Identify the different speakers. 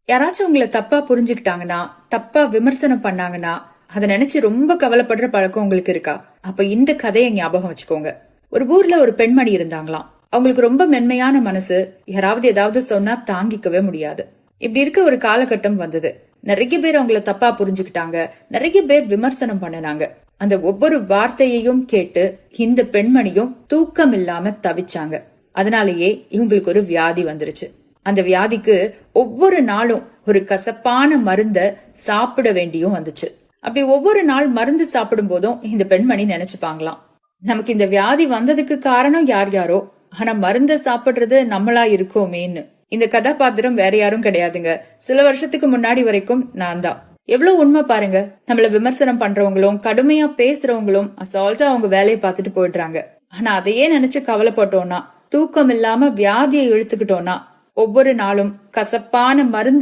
Speaker 1: யாராச்சும் உங்களை தப்பா புரிஞ்சுக்கிட்டாங்கன்னா, தப்பா விமர்சனம் பண்ணாங்கன்னா, அதை நினைச்சு ரொம்ப கவலைப்படுற பழக்கம் உங்களுக்கு இருக்கா? அப்ப இந்த கதையை ஞாபகம் வச்சுக்கோங்க. ஒரு ஊர்ல ஒரு பெண்மணி இருந்தாங்களாம். அவங்களுக்கு ரொம்ப மென்மையான மனசு. யாராவது ஏதாவது சொன்னா தாங்கிக்கவே முடியாது. இப்படி இருக்க ஒரு காலகட்டம் வந்தது. நிறைய பேர் அவங்கள தப்பா புரிஞ்சுக்கிட்டாங்க. நிறைய பேர் விமர்சனம் பண்ணினாங்க. அந்த ஒவ்வொரு வார்த்தையையும் கேட்டு இந்த பெண்மணியும் தூக்கம் இல்லாம தவிச்சாங்க. அதனாலேயே இவங்களுக்கு ஒரு வியாதி வந்துருச்சு. அந்த வியாதிக்கு ஒவ்வொரு நாளும் ஒரு கசப்பான மருந்த சாப்பிட வேண்டியும் வந்துச்சு. அப்படி ஒவ்வொரு நாள் மருந்து சாப்பிடும் போதும் இந்த பெண்மணி நினைச்சுப்பாங்களாம், நமக்கு இந்த வியாதி வந்ததுக்கு காரணம் யார் யாரோ, ஆனா மருந்த சாப்பிடுறது நம்மளா இருக்கோமேன்னு. இந்த கதாபாத்திரம் வேற யாரும் கிடையாதுங்க. சில வருஷத்துக்கு முன்னாடி வரைக்கும் நான் தான். எவ்வளவு உண்மை பாருங்க. நம்மள விமர்சனம் பண்றவங்களும் கடுமையா பேசுறவங்களும் அசால்ட்டா அவங்க வேலையை பார்த்துட்டு போயிடுறாங்க. ஆனா அதையே நினைச்சு கவலைப்பட்டோம்னா, தூக்கம் இல்லாம வியாதியை இழுத்துக்கிட்டோம்னா, ஒவ்வொரு நாளும் கசப்பான மருந்து